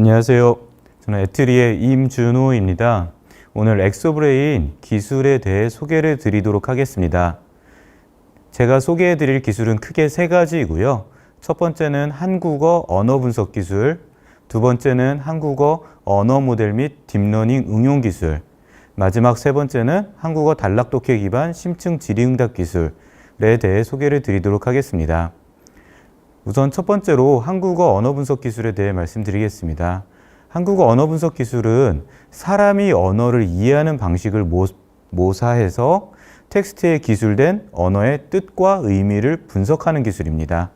안녕하세요. 저는 에트리의 임준호입니다. 오늘 엑소브레인 기술에 대해 소개를 드리도록 하겠습니다. 제가 소개해 드릴 기술은 크게 세 가지이고요. 첫 번째는 한국어 언어 분석 기술, 두 번째는 한국어 언어 모델 및 딥러닝 응용 기술, 마지막 세 번째는 한국어 단락 독해 기반 심층 질의응답 기술에 대해 소개를 드리도록 하겠습니다. 우선 첫 번째로 한국어 언어 분석 기술에 대해 말씀드리겠습니다. 한국어 언어 분석 기술은 사람이 언어를 이해하는 방식을 모사해서 텍스트에 기술된 언어의 뜻과 의미를 분석하는 기술입니다.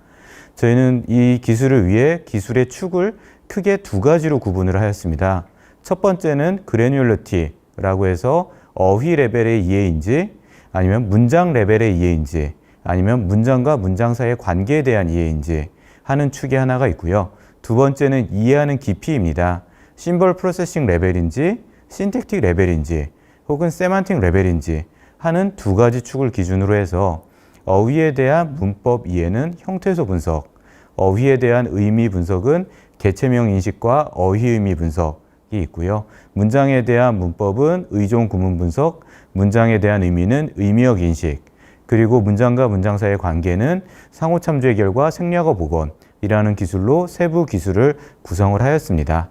저희는 이 기술을 위해 기술의 축을 크게 두 가지로 구분을 하였습니다. 첫 번째는 그래뉴얼리티라고 해서 어휘 레벨의 이해인지, 아니면 문장 레벨의 이해인지, 아니면 문장과 문장 사이의 관계에 대한 이해인지 하는 축이 하나가 있고요. 두 번째는 이해하는 깊이입니다. 심벌 프로세싱 레벨인지, 신택틱 레벨인지, 혹은 세만틱 레벨인지 하는 두 가지 축을 기준으로 해서 어휘에 대한 문법 이해는 형태소 분석, 어휘에 대한 의미 분석은 개체명 인식과 어휘 의미 분석이 있고요. 문장에 대한 문법은 의종 구문 분석, 문장에 대한 의미는 의미역 인식, 그리고 문장과 문장 사이의 관계는 상호 참조의 결과 생략어 복원이라는 기술로 세부 기술을 구성을 하였습니다.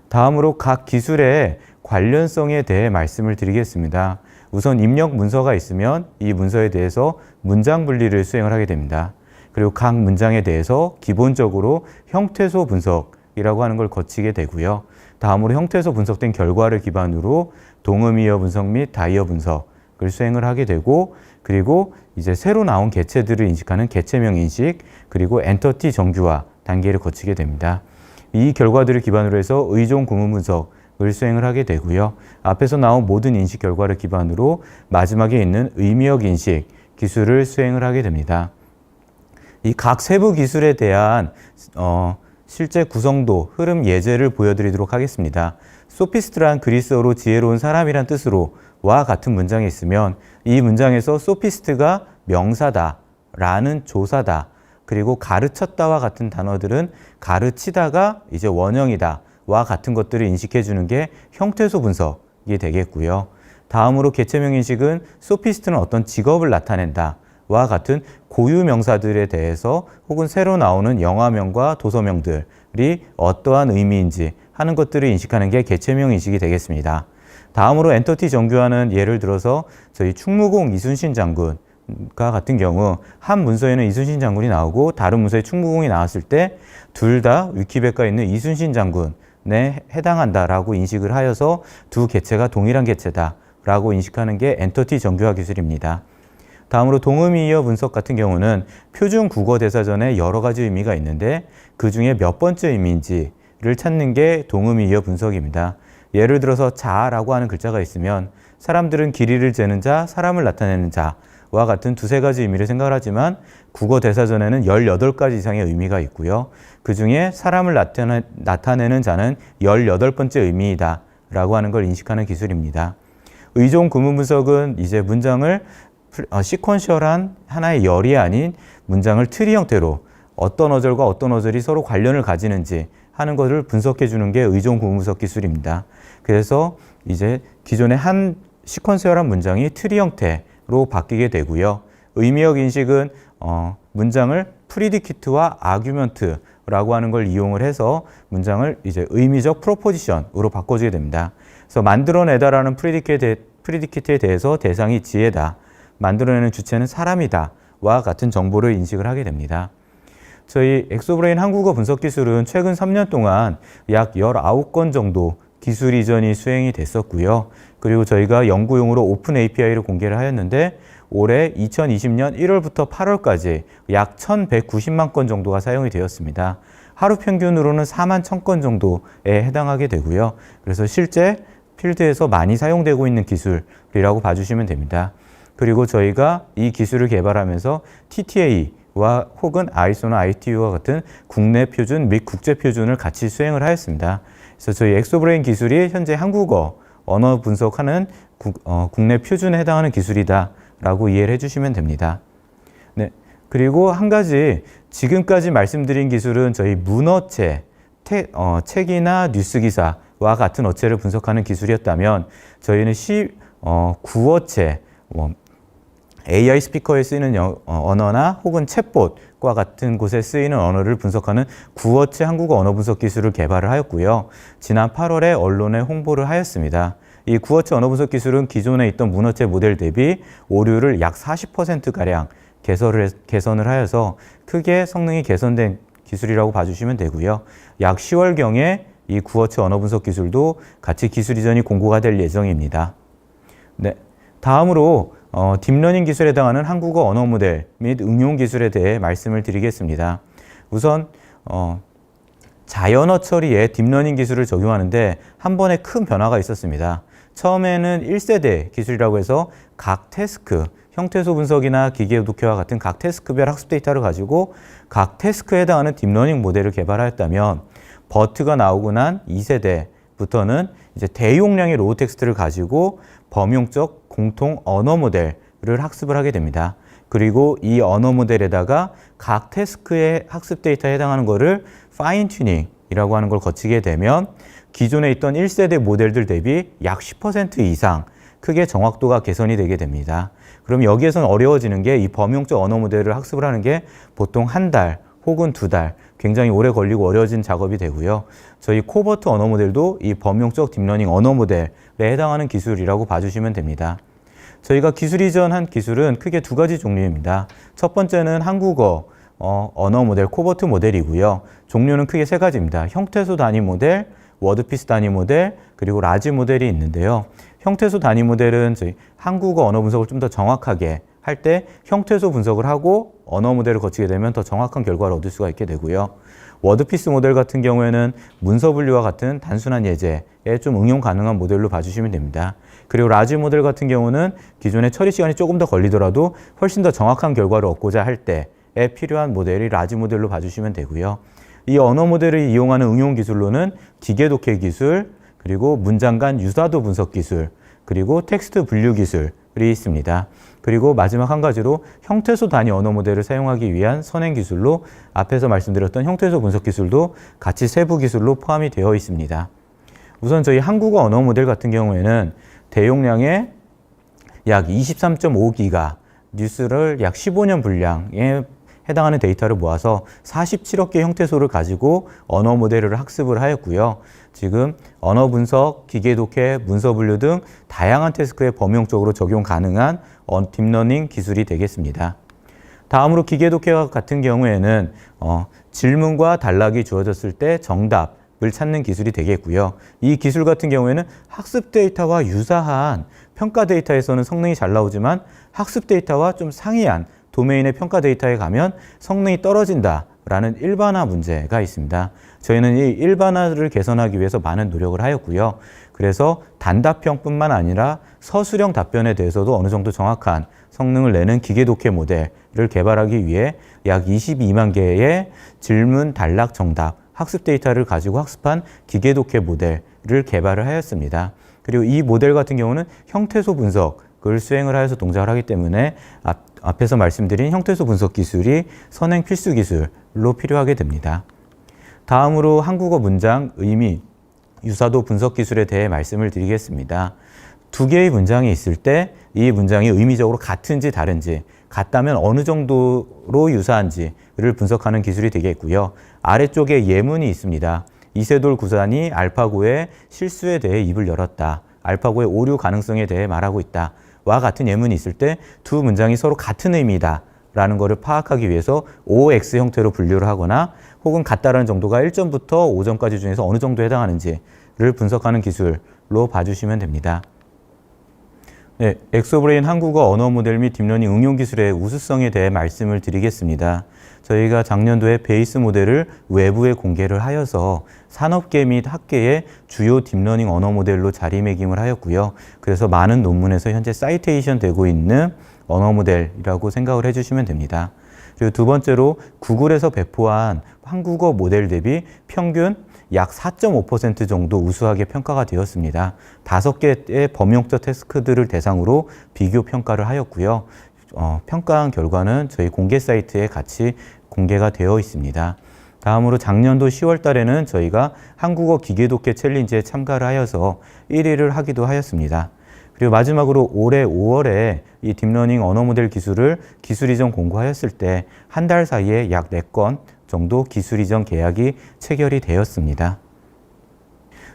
다음으로 각 기술의 관련성에 대해 말씀을 드리겠습니다. 우선 입력 문서가 있으면 이 문서에 대해서 문장 분리를 수행을 하게 됩니다. 그리고 각 문장에 대해서 기본적으로 형태소 분석이라고 하는 걸 거치게 되고요. 다음으로 형태소 분석된 결과를 기반으로 동음이어 분석 및 다이어 분석을 수행을 하게 되고, 그리고 이제 새로 나온 개체들을 인식하는 개체명 인식, 그리고 엔터티 정규화 단계를 거치게 됩니다. 이 결과들을 기반으로 해서 의종 구문 분석을 수행을 하게 되고요. 앞에서 나온 모든 인식 결과를 기반으로 마지막에 있는 의미역 인식 기술을 수행을 하게 됩니다. 이 각 세부 기술에 대한 실제 구성도, 흐름 예제를 보여드리도록 하겠습니다. 소피스트란 그리스어로 지혜로운 사람이란 뜻으로 와 같은 문장이 있으면 이 문장에서 소피스트가 명사다, 라는 조사다, 그리고 가르쳤다와 같은 단어들은 가르치다가 이제 원형이다, 와 같은 것들을 인식해 주는 게 형태소 분석이 되겠고요. 다음으로 개체명 인식은 소피스트는 어떤 직업을 나타낸다, 와 같은 고유 명사들에 대해서 혹은 새로 나오는 영화명과 도서명들이 어떠한 의미인지 하는 것들을 인식하는 게 개체명 인식이 되겠습니다. 다음으로 엔터티 정규화는 예를 들어서 저희 충무공 이순신 장군과 같은 경우 한 문서에는 이순신 장군이 나오고 다른 문서에 충무공이 나왔을 때 둘 다 위키백과에 있는 이순신 장군에 해당한다라고 인식을 하여서 두 개체가 동일한 개체다라고 인식하는 게 엔터티 정규화 기술입니다. 다음으로 동음이어 분석 같은 경우는 표준 국어 대사전에 여러 가지 의미가 있는데 그 중에 몇 번째 의미인지를 찾는 게 동음이어 분석입니다. 예를 들어서 자라고 하는 글자가 있으면 사람들은 길이를 재는 자, 사람을 나타내는 자와 같은 두세 가지 의미를 생각을 하지만 국어 대사전에는 18가지 이상의 의미가 있고요. 그 중에 사람을 나타내는 자는 18번째 의미이다 라고 하는 걸 인식하는 기술입니다. 의종 구문 분석은 이제 문장을 시퀀셜한 하나의 열이 아닌 문장을 트리 형태로 어떤 어절과 어떤 어절이 서로 관련을 가지는지 하는 것을 분석해 주는 게 의종 구문 분석 기술입니다. 그래서 이제 기존의 한 시퀀셜한 문장이 트리 형태로 바뀌게 되고요. 의미역 인식은 문장을 프리디키트와 아규먼트라고 하는 걸 이용을 해서 문장을 이제 의미적 프로포지션으로 바꿔주게 됩니다. 그래서 만들어내다라는 프리디키트에 대해서 대상이 지혜다, 만들어내는 주체는 사람이다 와 같은 정보를 인식을 하게 됩니다. 저희 엑소브레인 한국어 분석 기술은 최근 3년 동안 약 19건 정도 기술 이전이 수행이 됐었고요. 그리고 저희가 연구용으로 오픈 API를 공개를 하였는데 올해 2020년 1월부터 8월까지 약 1,190만 건 정도가 사용이 되었습니다. 하루 평균으로는 4만 1,000건 정도에 해당하게 되고요. 그래서 실제 필드에서 많이 사용되고 있는 기술이라고 봐주시면 됩니다. 그리고 저희가 이 기술을 개발하면서 TTA와 혹은 ISO나 ITU와 같은 국내 표준 및 국제 표준을 같이 수행을 하였습니다. 그래서 저희 엑소브레인 기술이 현재 한국어 언어 분석하는 국내 표준에 해당하는 기술이다라고 이해를 해주시면 됩니다. 네. 그리고 한 가지 지금까지 말씀드린 기술은 저희 문어체 책이나 뉴스 기사와 같은 어체를 분석하는 기술이었다면 저희는 구어체, AI 스피커에 쓰이는 언어나 혹은 챗봇과 같은 곳에 쓰이는 언어를 분석하는 구어체 한국어 언어 분석 기술을 개발을 하였고요. 지난 8월에 언론에 홍보를 하였습니다. 이 구어체 언어 분석 기술은 기존에 있던 문어체 모델 대비 오류를 약 40%가량 개선을 하여서 크게 성능이 개선된 기술이라고 봐주시면 되고요. 약 10월경에 이 구어체 언어 분석 기술도 같이 기술 이전이 공고가 될 예정입니다. 네, 다음으로 딥러닝 기술에 해당하는 한국어 언어 모델 및 응용 기술에 대해 말씀을 드리겠습니다. 우선 자연어 처리에 딥러닝 기술을 적용하는데 한 번에 큰 변화가 있었습니다. 처음에는 1세대 기술이라고 해서 각 태스크, 형태소 분석이나 기계 독해와 같은 각 태스크별 학습 데이터를 가지고 각 태스크에 해당하는 딥러닝 모델을 개발하였다면 버트가 나오고 난 2세대부터는 이제 대용량의 로우 텍스트를 가지고 범용적 공통 언어 모델을 학습을 하게 됩니다. 그리고 이 언어 모델에다가 각 태스크의 학습 데이터에 해당하는 것을 파인 튜닝이라고 하는 걸 거치게 되면 기존에 있던 1세대 모델들 대비 약 10% 이상 크게 정확도가 개선이 되게 됩니다. 그럼 여기에서는 어려워지는 게 이 범용적 언어 모델을 학습을 하는 게 보통 한 달 혹은 두 달 굉장히 오래 걸리고 어려워진 작업이 되고요. 저희 코버트 언어 모델도 이 범용적 딥러닝 언어 모델에 해당하는 기술이라고 봐주시면 됩니다. 저희가 기술 이전한 기술은 크게 두 가지 종류입니다. 첫 번째는 한국어 언어 모델 코버트 모델이고요. 종류는 크게 세 가지입니다. 형태소 단위 모델, 워드피스 단위 모델, 그리고 라지 모델이 있는데요. 형태소 단위 모델은 저희 한국어 언어 분석을 좀 더 정확하게 할 때 형태소 분석을 하고 언어 모델을 거치게 되면 더 정확한 결과를 얻을 수가 있게 되고요. 워드피스 모델 같은 경우에는 문서 분류와 같은 단순한 예제에 좀 응용 가능한 모델로 봐주시면 됩니다. 그리고 라지 모델 같은 경우는 기존의 처리 시간이 조금 더 걸리더라도 훨씬 더 정확한 결과를 얻고자 할 때에 필요한 모델이 라지 모델로 봐주시면 되고요. 이 언어 모델을 이용하는 응용 기술로는 기계 독해 기술, 그리고 문장 간 유사도 분석 기술, 그리고 텍스트 분류 기술이 있습니다. 그리고 마지막 한 가지로 형태소 단위 언어 모델을 사용하기 위한 선행 기술로 앞에서 말씀드렸던 형태소 분석 기술도 같이 세부 기술로 포함이 되어 있습니다. 우선 저희 한국어 언어 모델 같은 경우에는 대용량의 약 23.5기가 뉴스를 약 15년 분량에 해당하는 데이터를 모아서 47억 개 형태소를 가지고 언어 모델을 학습을 하였고요. 지금 언어 분석, 기계 독해, 문서 분류 등 다양한 태스크에 범용적으로 적용 가능한 딥러닝 기술이 되겠습니다. 다음으로 기계 독해 같은 경우에는 질문과 단락이 주어졌을 때 정답을 찾는 기술이 되겠고요. 이 기술 같은 경우에는 학습 데이터와 유사한 평가 데이터에서는 성능이 잘 나오지만 학습 데이터와 좀 상이한 도메인의 평가 데이터에 가면 성능이 떨어진다라는 일반화 문제가 있습니다. 저희는 이 일반화를 개선하기 위해서 많은 노력을 하였고요. 그래서 단답형뿐만 아니라 서술형 답변에 대해서도 어느 정도 정확한 성능을 내는 기계 독해 모델을 개발하기 위해 약 22만 개의 질문, 단락, 정답, 학습 데이터를 가지고 학습한 기계 독해 모델을 개발을 하였습니다. 그리고 이 모델 같은 경우는 형태소 분석을 수행을 하여서 동작을 하기 때문에 앞에서 말씀드린 형태소 분석 기술이 선행 필수 기술로 필요하게 됩니다. 다음으로 한국어 문장, 의미, 유사도 분석 기술에 대해 말씀을 드리겠습니다. 두 개의 문장이 있을 때 이 문장이 의미적으로 같은지 다른지, 같다면 어느 정도로 유사한지를 분석하는 기술이 되겠고요. 아래쪽에 예문이 있습니다. 이세돌 구단이 알파고의 실수에 대해 입을 열었다. 알파고의 오류 가능성에 대해 말하고 있다. 와 같은 예문이 있을 때 두 문장이 서로 같은 의미다 라는 것을 파악하기 위해서 OX 형태로 분류를 하거나 혹은 같다라는 정도가 1점부터 5점까지 중에서 어느 정도에 해당하는지를 분석하는 기술로 봐주시면 됩니다. 네, 엑소브레인 한국어 언어 모델 및 딥러닝 응용 기술의 우수성에 대해 말씀을 드리겠습니다. 저희가 작년도에 베이스 모델을 외부에 공개를 하여서 산업계 및 학계의 주요 딥러닝 언어 모델로 자리매김을 하였고요. 그래서 많은 논문에서 현재 사이테이션 되고 있는 언어 모델이라고 생각을 해주시면 됩니다. 그리고 두 번째로 구글에서 배포한 한국어 모델 대비 평균 약 4.5% 정도 우수하게 평가가 되었습니다. 5개의 범용적 태스크들을 대상으로 비교 평가를 하였고요. 평가한 결과는 저희 공개 사이트에 같이 공개가 되어 있습니다. 다음으로 작년도 10월 달에는 저희가 한국어 기계독해 챌린지에 참가를 하여서 1위를 하기도 하였습니다. 그리고 마지막으로 올해 5월에 이 딥러닝 언어 모델 기술을 기술 이전 공고하였을 때 한 달 사이에 약 4건 정도 기술 이전 계약이 체결이 되었습니다.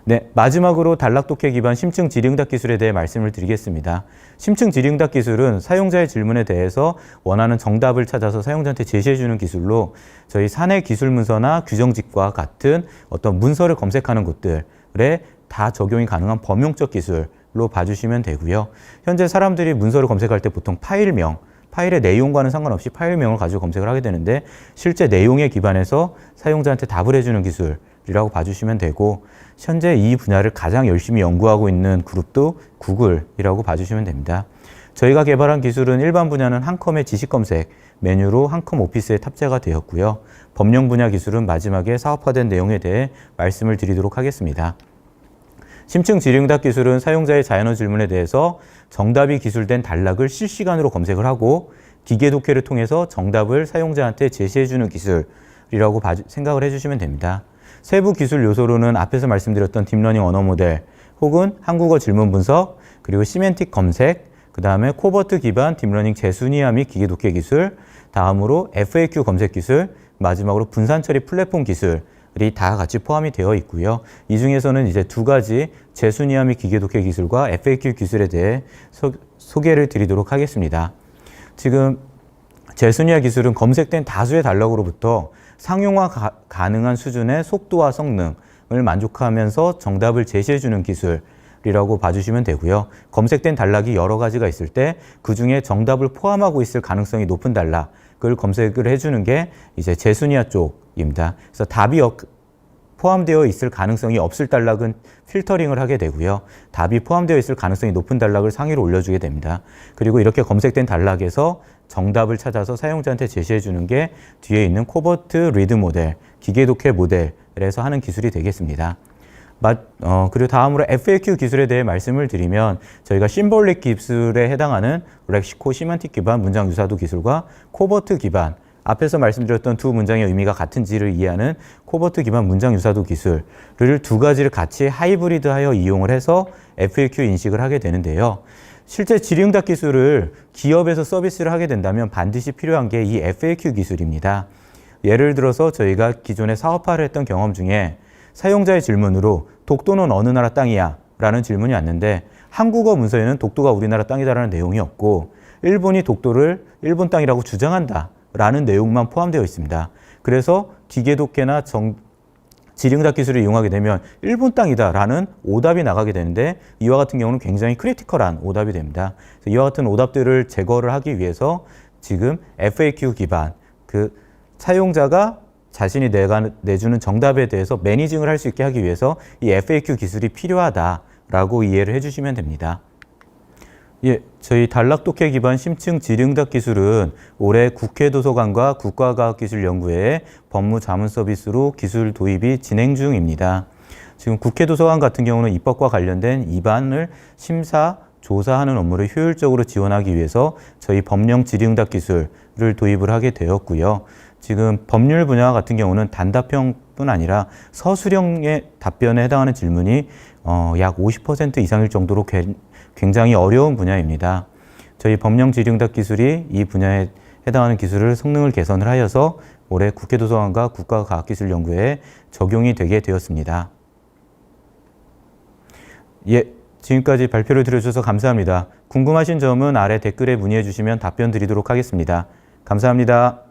네, 마지막으로 단락독해 기반 심층 질의응답 기술에 대해 말씀을 드리겠습니다. 심층 질의응답 기술은 사용자의 질문에 대해서 원하는 정답을 찾아서 사용자한테 제시해주는 기술로 저희 사내 기술 문서나 규정집과 같은 어떤 문서를 검색하는 곳들에 다 적용이 가능한 범용적 기술로 봐주시면 되고요. 현재 사람들이 문서를 검색할 때 보통 파일명, 파일의 내용과는 상관없이 파일명을 가지고 검색을 하게 되는데 실제 내용에 기반해서 사용자한테 답을 해주는 기술이라고 봐주시면 되고 현재 이 분야를 가장 열심히 연구하고 있는 그룹도 구글이라고 봐주시면 됩니다. 저희가 개발한 기술은 일반 분야는 한컴의 지식검색 메뉴로 한컴 오피스에 탑재가 되었고요. 법령 분야 기술은 마지막에 사업화된 내용에 대해 말씀을 드리도록 하겠습니다. 심층 질의응답 기술은 사용자의 자연어 질문에 대해서 정답이 기술된 단락을 실시간으로 검색을 하고 기계 독해를 통해서 정답을 사용자한테 제시해주는 기술이라고 생각을 해주시면 됩니다. 세부 기술 요소로는 앞에서 말씀드렸던 딥러닝 언어 모델 혹은 한국어 질문 분석, 그리고 시멘틱 검색, 그 다음에 코버트 기반 딥러닝 재순위화 및 기계 독해 기술, 다음으로 FAQ 검색 기술, 마지막으로 분산 처리 플랫폼 기술이 다 같이 포함이 되어 있고요. 이 중에서는 이제 두 가지 재순위화 및 기계 독해 기술과 FAQ 기술에 대해 소개를 드리도록 하겠습니다. 지금 재순위화 기술은 검색된 다수의 단락으로부터 상용화 가능한 수준의 속도와 성능을 만족하면서 정답을 제시해주는 기술이라고 봐주시면 되고요. 검색된 단락이 여러 가지가 있을 때 그 중에 정답을 포함하고 있을 가능성이 높은 단락을 검색을 해주는 게 이제 재순위화 쪽입니다. 그래서 답이 포함되어 있을 가능성이 없을 단락은 필터링을 하게 되고요. 답이 포함되어 있을 가능성이 높은 단락을 상위로 올려주게 됩니다. 그리고 이렇게 검색된 단락에서 정답을 찾아서 사용자한테 제시해 주는 게 뒤에 있는 코버트 리드 모델, 기계 독해 모델에서 하는 기술이 되겠습니다. 그리고 다음으로 FAQ 기술에 대해 말씀을 드리면 저희가 심볼릭 기술에 해당하는 렉시코 시멘틱 기반 문장 유사도 기술과 코버트 기반, 앞에서 말씀드렸던 두 문장의 의미가 같은지를 이해하는 코버트 기반 문장 유사도 기술을 두 가지를 같이 하이브리드하여 이용을 해서 FAQ 인식을 하게 되는데요. 실제 질의응답 기술을 기업에서 서비스를 하게 된다면 반드시 필요한 게 이 FAQ 기술입니다. 예를 들어서 저희가 기존에 사업화를 했던 경험 중에 사용자의 질문으로 독도는 어느 나라 땅이야? 라는 질문이 왔는데 한국어 문서에는 독도가 우리나라 땅이다라는 내용이 없고 일본이 독도를 일본 땅이라고 주장한다 라는 내용만 포함되어 있습니다. 그래서 기계 독해나 질의응답 기술을 이용하게 되면 일본 땅이다 라는 오답이 나가게 되는데 이와 같은 경우는 굉장히 크리티컬한 오답이 됩니다. 이와 같은 오답들을 제거를 하기 위해서 지금 FAQ 기반, 사용자가 자신이 내주는 정답에 대해서 매니징을 할 수 있게 하기 위해서 이 FAQ 기술이 필요하다라고 이해를 해주시면 됩니다. 예, 저희 단락독해 기반 심층 질의응답 기술은 올해 국회 도서관과 국가과학기술연구회의 법무자문 서비스로 기술 도입이 진행 중입니다. 지금 국회 도서관 같은 경우는 입법과 관련된 입안을 심사, 조사하는 업무를 효율적으로 지원하기 위해서 저희 법령 질의응답 기술을 도입을 하게 되었고요. 지금 법률 분야 같은 경우는 단답형뿐 아니라 서술형의 답변에 해당하는 질문이 약 50% 이상일 정도로 굉장히 어려운 분야입니다. 저희 법령 질의응답 기술이 이 분야에 해당하는 기술을 성능을 개선을 하여서 올해 국회도서관과 국가과학기술연구회에 적용이 되게 되었습니다. 예, 지금까지 발표를 들어주셔서 감사합니다. 궁금하신 점은 아래 댓글에 문의해 주시면 답변 드리도록 하겠습니다. 감사합니다.